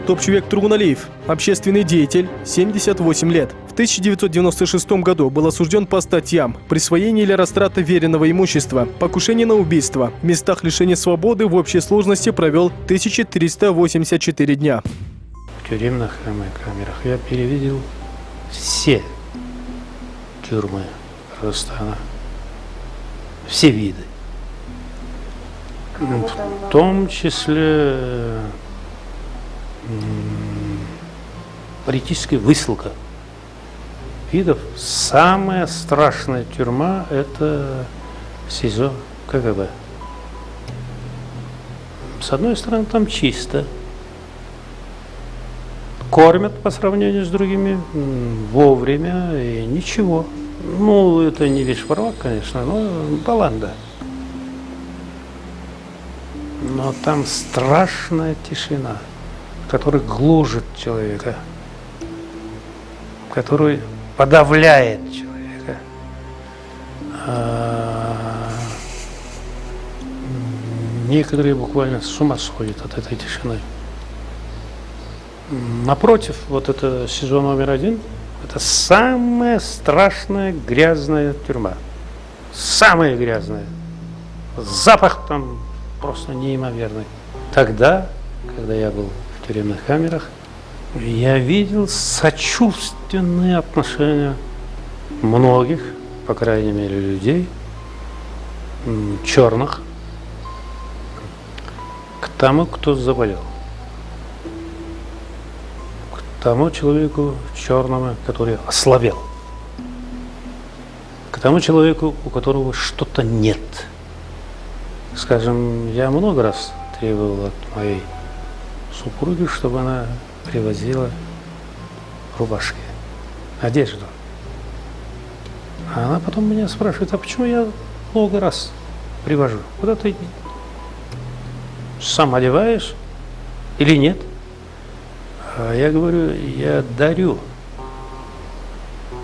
Топчубек Тургуналиев, общественный деятель, 78 лет. В 1996 году был осужден по статьям «Присвоение или растрата веренного имущества», «Покушение на убийство». В местах лишения свободы в общей сложности провел 1384 дня. В тюремных камерах я перевидел все тюрьмы Казахстана, все виды. В том числе политическая высылка видов. Самая страшная тюрьма – это СИЗО КГБ. С одной стороны, там чисто. Кормят по сравнению с другими вовремя и ничего. Ну, это не Вишварвак, конечно, но баланда. Но там страшная тишина, которая гложет человека, которая подавляет человека. Некоторые буквально с ума сходят от этой тишины. Напротив, вот это СИЗО номер 1, это самая страшная грязная тюрьма. Самая грязная. Запах там просто неимоверный. Тогда, когда я был в тюремных камерах, я видел сочувственные отношения многих, по крайней мере, людей, черных, к тому, кто заболел. К тому человеку черному, который ослабел. К тому человеку, у которого что-то нет. Скажем, я много раз требовал от моей супруги, чтобы она привозила рубашки, одежду. А она потом меня спрашивает, а почему я много раз привожу? Куда ты сам одеваешь или нет? А я говорю, я дарю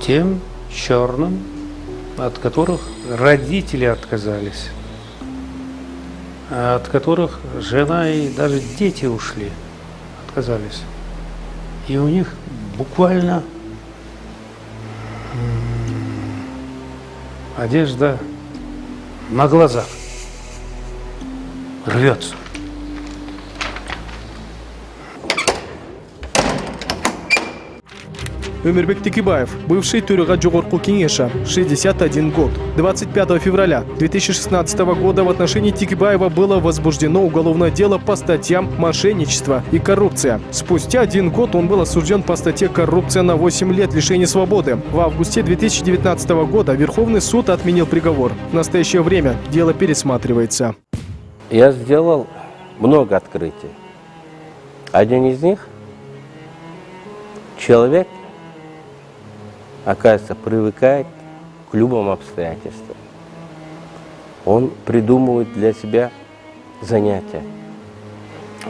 тем черным, от которых родители отказались, от которых жена и даже дети ушли, отказались. И у них буквально одежда на глазах рвется. Өмирбек Текебаев, бывший Төреға Жогорку Кеңеші, 61 год. 25 февраля 2016 года в отношении Текебаева было возбуждено уголовное дело по статьям «Мошенничество» и «Коррупция». Спустя 1 год он был осужден по статье «Коррупция» на 8 лет лишения свободы. В августе 2019 года Верховный суд отменил приговор. В настоящее время дело пересматривается. Я сделал много открытий. Один из них – человек, оказывается, привыкает к любым обстоятельствам. Он придумывает для себя занятия.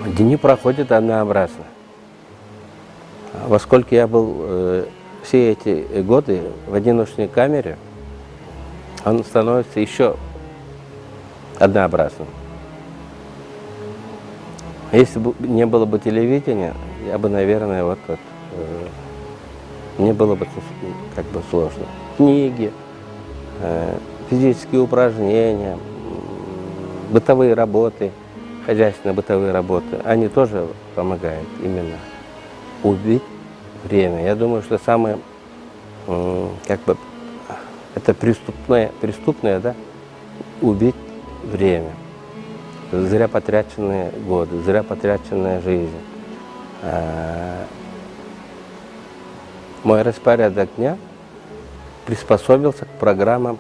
Дни проходят однообразно. Во сколько я был все эти годы в одиночной камере, он становится еще однообразным. Если бы не было бы телевидения, я бы, наверное, мне было бы как бы сложно. Книги, физические упражнения, бытовые работы, хозяйственно-бытовые работы, они тоже помогают именно убить время. Я думаю, что самое, как бы, это преступное, да, убить время. Зря потраченные годы, зря потраченная жизнь. Мой распорядок дня приспособился к программам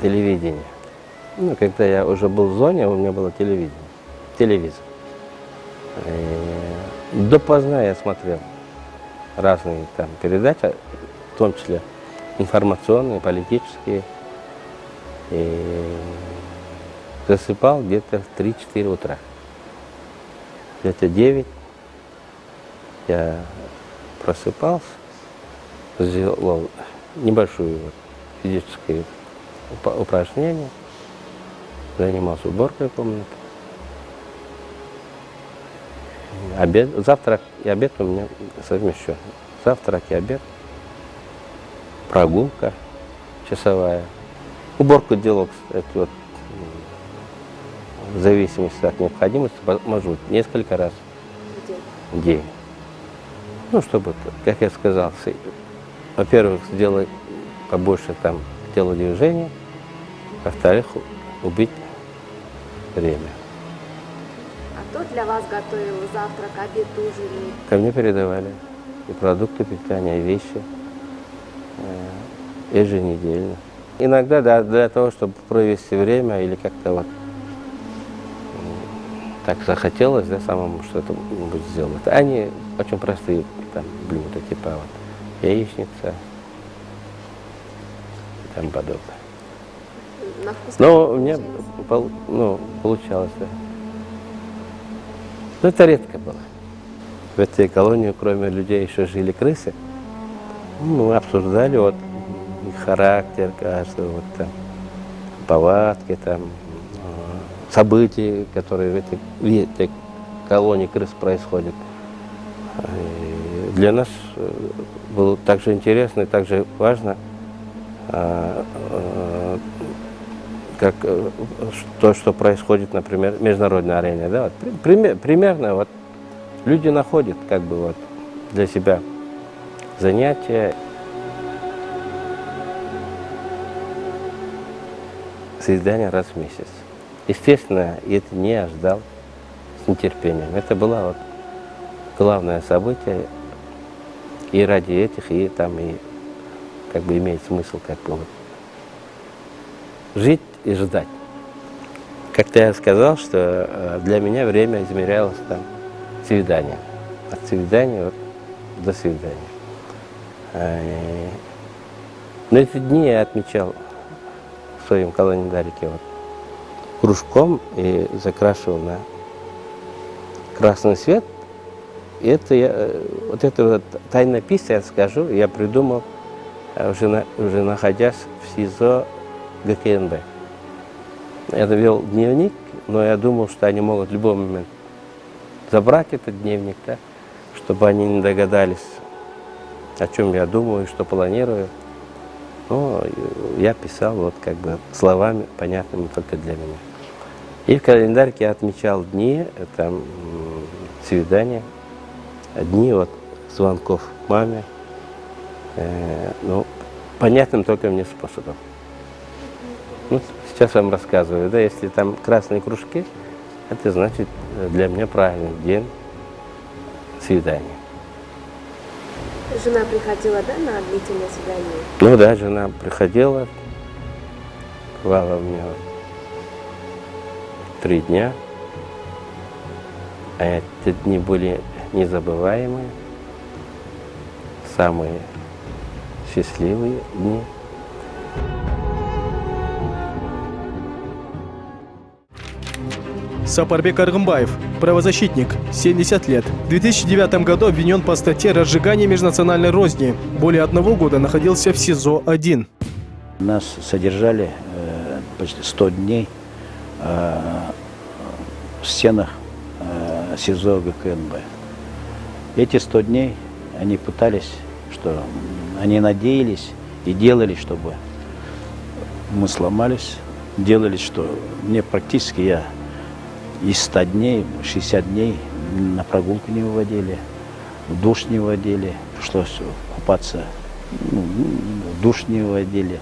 телевидения. Ну, когда я уже был в зоне, у меня было телевизор. Допоздна я смотрел разные там передачи, в том числе информационные, политические. И засыпал где-то в 3-4 утра. Где-то 9 я просыпался, сделал небольшое физическое упражнение, занимался уборкой комнаты. Обед, завтрак и обед у меня совмещен. Завтрак и обед, прогулка часовая. Уборку делал, кстати, вот, в зависимости от необходимости, может быть, несколько раз в день. Ну, чтобы, как я сказал, во-первых, сделать побольше там телодвижений, во-вторых, убить время. А кто для вас готовил завтрак, обед, ужин? Ко мне передавали и продукты питания, и вещи еженедельно. Иногда, да, для того, чтобы провести время или как-то вот так захотелось, да, самому что-то сделать. Они очень простые там блюда, типа вот яичница и тому подобное. На вкус Но как у меня получилось? получалось, да. Но это редко было. В этой колонии, кроме людей, еще жили крысы. Мы обсуждали вот их характер каждого, вот там, повадки, там, события, которые в этой колонии крыс происходят. И для нас было также интересно и также важно, как то, что происходит, например, в международной арене. Да? Вот, примерно вот, люди находят как бы, вот, для себя занятия. Свидание раз в месяц. Естественно, это не ожидал с нетерпением. Это было вот главное событие. И ради этих, и там, и как бы имеет смысл как бы вот жить и ждать. Как-то я сказал, что для меня время измерялось там свидание. От свидания вот до свидания. Но эти дни я отмечал в своем календарике вот кружком и закрашивал на красный цвет. И это вот тайнопись, я скажу, я придумал, уже находясь в СИЗО ГКНБ. Я вел дневник, но я думал, что они могут в любой момент забрать этот дневник, да, чтобы они не догадались, о чем я думаю, что планирую. Но я писал вот как бы словами, понятными только для меня. И в календарике я отмечал дни, там, свидания, дни вот звонков маме, ну, понятным только мне способом. Ну, сейчас вам рассказываю, да, если там красные кружки, это значит для меня правильный день свидания. Жена приходила, да, на длительное свидание? Ну да, жена приходила, бывало у меня 3 дня, а эти дни были незабываемые, самые счастливые дни. Сапарбек Аргымбаев, правозащитник, 70 лет. В 2009 году обвинен по статье «Разжигание межнациональной розни». Более 1 года находился в СИЗО-1. Нас содержали почти 100 дней в стенах СИЗО ГКНБ. Эти 100 дней они пытались, что они надеялись и делали, чтобы мы сломались, делали, что мне практически я из 100 дней, 60 дней на прогулку не выводили, в душ не выводили, пришлось купаться, в душ не выводили.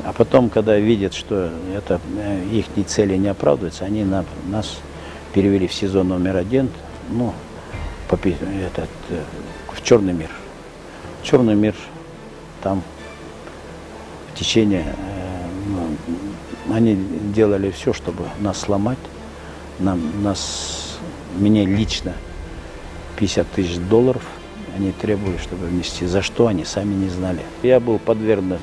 А потом, когда видят, что это их цели не оправдываются, они нас перевели в СИЗО номер 1, ну, в Черный мир. Черный мир, там в течение, они делали все, чтобы нас сломать. Мне лично $50 000 они требовали, чтобы внести. За что, они сами не знали. Я был подвергнут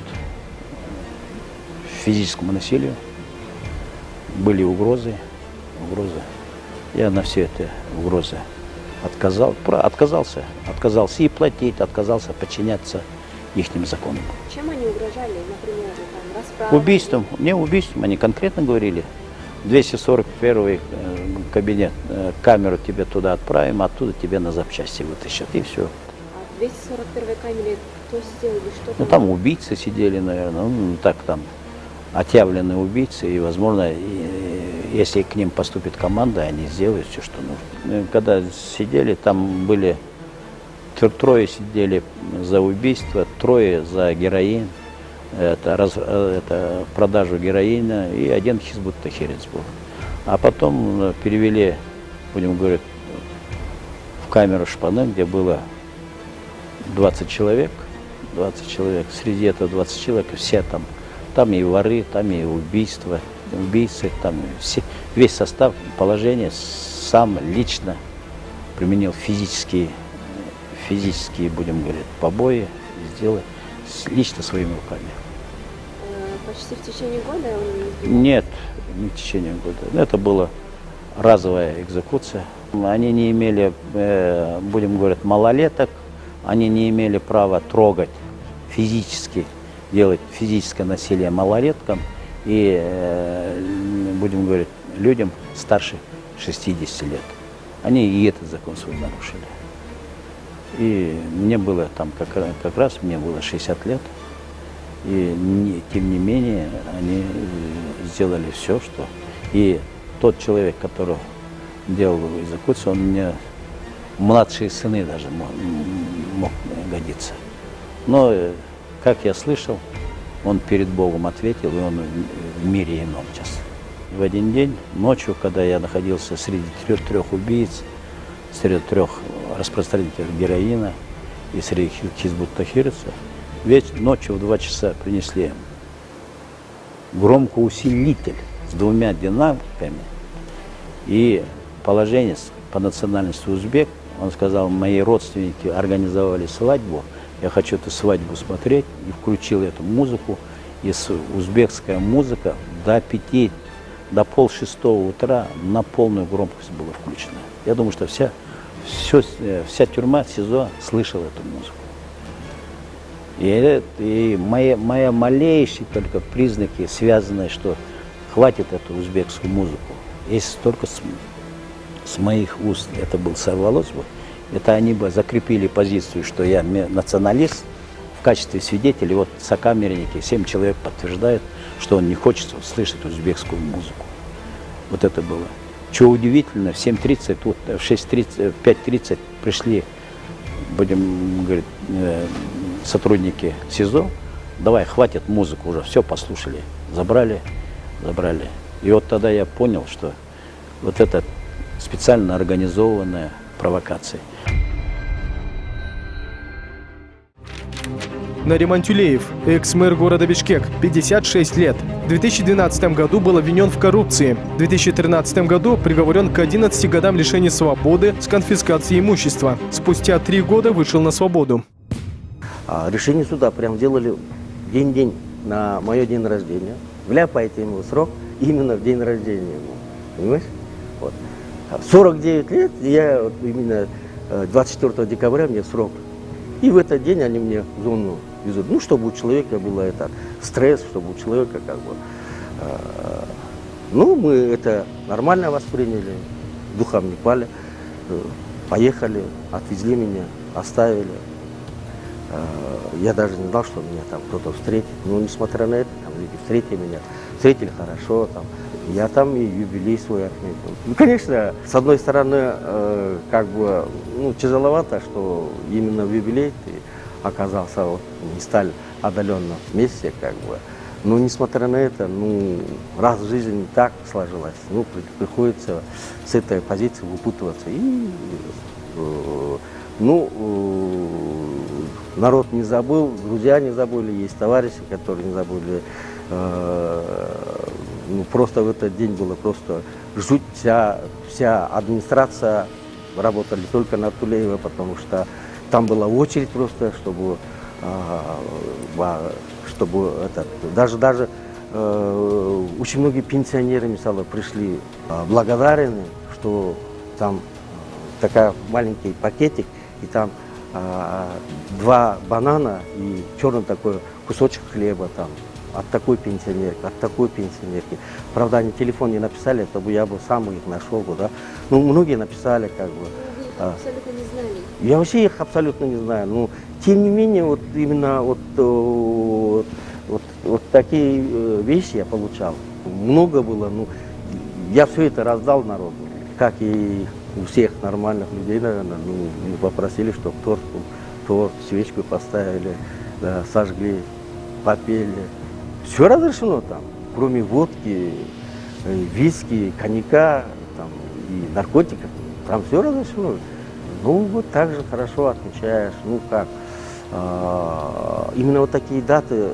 физическому насилию, были угрозы. Я на все эти угрозы отказался и платить, отказался подчиняться их законам. Чем они угрожали, например, там, расправой? Убийством они конкретно говорили. 241 кабинет, камеру тебе туда отправим, оттуда тебе на запчасти вытащат, и все. А в 241 камере кто сидел или что Ну, там убийцы сидели, наверное, ну, так там, отъявленные убийцы, и, возможно, если к ним поступит команда, они сделают все, что нужно. Когда сидели, там были, трое сидели за убийство, трое за героин, это продажу героина, и один хизбут-тахирец был. А потом перевели, будем говорить, в камеру Шпаны, где было 20 человек. 20 человек. Среди этого 20 человек все там и воры, там и убийства, убийцы, там все, весь состав положения сам лично применил физические, будем говорить, побои, сделал лично своими руками. Почти в течение года он избивал? Нет, не в течение года. Это была разовая экзекуция. Они не имели, будем говорить, малолеток, они не имели права трогать физически, делать физическое насилие малолеткам и, будем говорить, людям старше 60 лет. Они и этот закон свой нарушили. И мне было там, как раз мне было 60 лет. И тем не менее они сделали все, что... И тот человек, который делал экзекуцию, он мне младшие сыны даже мог годиться. Но, как я слышал, он перед Богом ответил, и он в мире ином сейчас. В один день, ночью, когда я находился среди трех убийц, среди трех распространителей героина и среди хизбут-тахирцев, ночью в 2 часа принесли громкоусилитель с 2 динамиками и положенец по национальности узбек. Он сказал, мои родственники организовали свадьбу, я хочу эту свадьбу смотреть, и включил эту музыку. И узбекская музыка до 5:30 утра на полную громкость была включена. Я думаю, что вся тюрьма, СИЗО слышала эту музыку. И мои малейшие только признаки, связанные, что хватит эту узбекскую музыку. Если только с моих уст это был сорвалось бы, это они бы закрепили позицию, что я националист в качестве свидетелей. Вот сокамерники, 7 человек подтверждают, что он не хочет слышать узбекскую музыку. Вот это было. Чего удивительно, в 7:30, тут в 6:30, в 5:30 пришли, будем говорить, сотрудники СИЗО. Давай, хватит музыку уже, все послушали. Забрали. И вот тогда я понял, что вот это специально организованная провокация. Нариман Тюлеев, экс-мэр города Бишкек, 56 лет. В 2012 году был обвинен в коррупции. В 2013 году приговорен к 11 годам лишения свободы с конфискацией имущества. Спустя 3 года вышел на свободу. Решение суда прям делали день на мое день рождения. Вляпайте ему срок именно в день рождения ему. Понимаешь? Вот. 49 лет, я вот именно 24 декабря мне срок. И в этот день они мне в зону везут. Ну, чтобы у человека был стресс, чтобы у человека ну, мы это нормально восприняли, духом не пали. Поехали, отвезли меня, оставили. Я даже не знал, что меня там кто-то встретит. Но несмотря на это, там люди встретили хорошо. Там. Я там и юбилей свой отметил. Ну, конечно, с одной стороны, тяжеловато, что именно в юбилей ты оказался не столь отдаленном месте, Но несмотря на это, раз в жизни так сложилось, приходится с этой позиции выпутываться. И, народ не забыл, друзья не забыли, есть товарищи, которые не забыли. Просто в этот день было просто жуть. Вся администрация работали только на Тулеева, потому что там была очередь просто, чтобы даже очень многие пенсионеры, мисалы, пришли благодарны, что там такой маленький пакетик, и там 2 банана и черный такой кусочек хлеба там от такой пенсионерки, от такой пенсионерки. Правда, они телефон не написали, чтобы я бы сам их нашел бы, да. Ну, многие написали, как бы. Вы их абсолютно не знали. Я вообще их абсолютно не знаю. Но, тем не менее, вот именно вот такие вещи я получал. Много было, ну, я все это раздал народу. Как и у всех нормальных людей, наверное, ну, попросили, чтобы торт, свечку поставили, да, сожгли, попели. Все разрешено там, кроме водки, виски, коньяка там, и наркотиков. Там все разрешено. Ну, вот так же хорошо отмечаешь. Ну, как? Именно вот такие даты,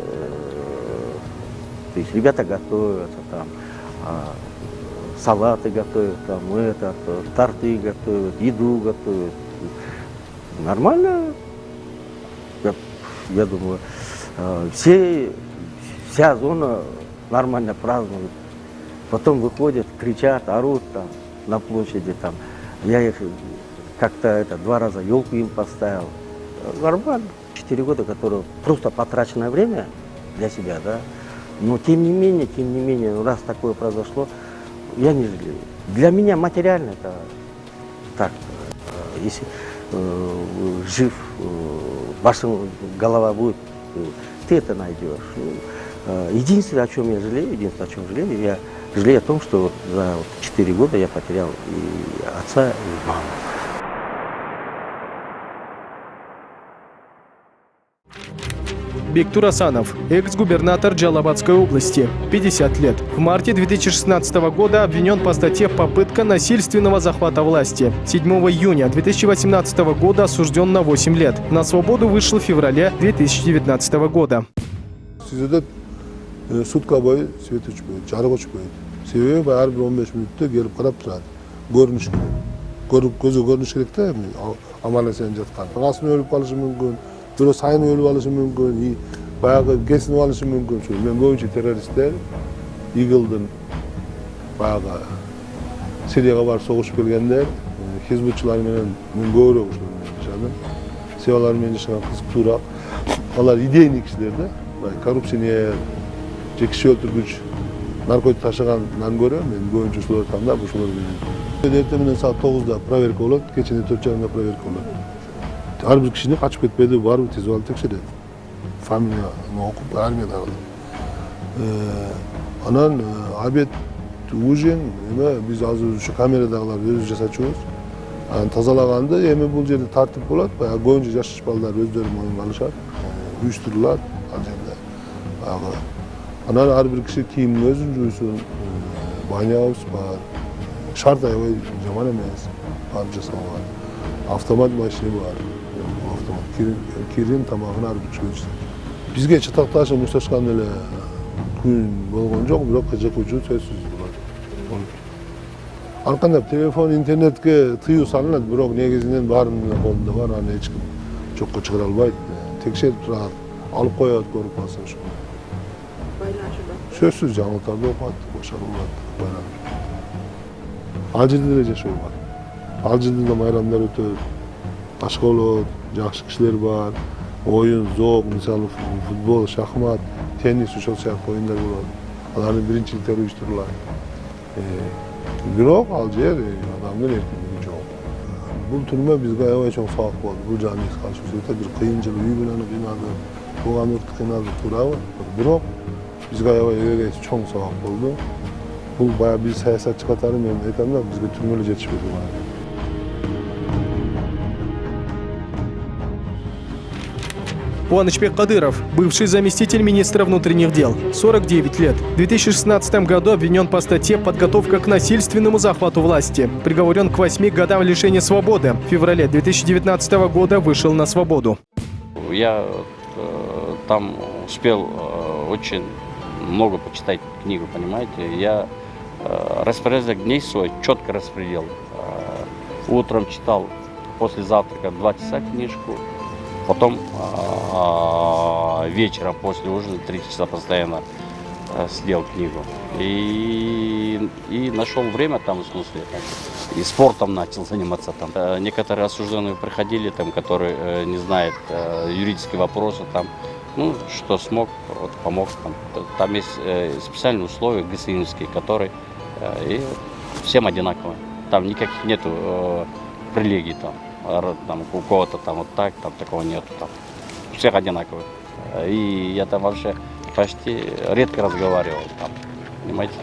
то есть ребята готовятся там, салаты готовят, там, торты готовят, еду готовят. Нормально, я думаю, вся зона нормально празднует. Потом выходят, кричат, орут там на площади. Там. Я их как-то 2 раза елку им поставил. Нормально. 4 года, которые просто потраченное время для себя, да. Но тем не менее, раз такое произошло, я не жалею. Для меня материально это так. Если жив, ваша голова будет, ты это найдешь. Единственное, о чем я жалею, я жалею о том, что вот за 4 года я потерял и отца, и маму. Бектур Асанов, экс-губернатор Джалабадской области, 50 лет. В марте 2016 года обвинен по статье «Попытка насильственного захвата власти». 7 июня 2018 года осужден на 8 лет. На свободу вышел в феврале 2019 года. Sizde sutka boyu svet uçmaydı, jarık uçmaydı. Sebebi her bir 15 minutda gelip qarab turadi. Görünüş kerak. Gözü görünüş kerak da amana sen жатқан. Rasmi ölüp kalışı mümkün, biri sayın ölüp alışı mümkün, bayağı kesin alışı mümkün. Men koyunca teröristler Eagle'dan bayağı Siriyaga barıp soğuşup kelgenler, hizbutçular menen men көбүрөөк yaşadım. Sevalar menen yaşagan kızık turak. Алар идейный кишилер да. Коррупционер, киши өлтүргүч, наркотик ташыгандан көрө мен көбүнчө ушуларды тандап ушулар менен. Эртең менен саат 9-да проверка болот, кечинде 4:30-да проверка болот. Ар бир кишини качып кетпеди, барбы тез алып текшерет. Фамилияны окуп, армиядагы. Анан обед ужин, биз азыр ушу камерадагылар өзүбүз жасачубуз. Тазалаганда эми бул жерде тартип болот, баягы көбүнчө жаш балдар өздөрү моюнга алышат, уюштурулат ал жерде. Баягы анан ар бир киши кийимин өзү жуйсун, банябыз бар. Шарт аябай жаман эмес, барып жасалган. Автомат машина бар. Автомат кирин тамагын ар бир киши өзү. Бизге чатакташып мушташкан эле күн болгон жок, бирок кыжыкуучу сөзсүз болот. Ар кандай телефон, интернетке тыюу салынат, бирок негизинен баарынын колунда бар, аны эч ким жокко чыгара албайт. Текшерип турат, алып коет, көрүп калса ошо. Байланышуда. Сөзсүз жаңылыктарды окуат, бошорулат, байланышып. Ал жерде деле жашоо бар. Ал жерде да майрамдар өтөт, башка болот, жакшы кишилер бар, оюн, зоок, мисалы футбол, шахмат, теннис ошол сыяктуу оюндар болот. Алардын биринчиликтери уюштурулат. Бирок ал жер адамдын эркиндиги жок. Бул түрмө бизге аябай чоң сабак болду. Бул жагын эске алышыбыз керек. Бир кыйынчылык, үй бүлөнү кыйнады, тууган урту кыйнады, туурабы? Бирок бизге аябай эбегейси чоң сабак болду. Бул баягы биз саясатчы катары мен айтам да, бизге түрмө эле жетишпеди. Кубанычбек Кадыров, бывший заместитель министра внутренних дел, 49 лет. В 2016 году обвинен по статье «Подготовка к насильственному захвату власти». Приговорен к 8 годам лишения свободы. В феврале 2019 года вышел на свободу. Я там успел очень много почитать книгу, понимаете. Я распорядок дней свой четко распределил. Утром читал после завтрака 2 часа книжку. Потом вечером после ужина 3 часа постоянно сидел книгу. И нашел время там, в смысле, и спортом начал заниматься там. Некоторые осужденные приходили, там, которые не знают юридические вопросы, там, Ну, что смог, вот, помог. Там есть специальные условия ГСИНские, которые и всем одинаковые. Там никаких нету привилегий там, там у кого-то там вот так, там такого нету. Там. У всех одинаковые. И я там вообще почти редко разговаривал там, понимаете.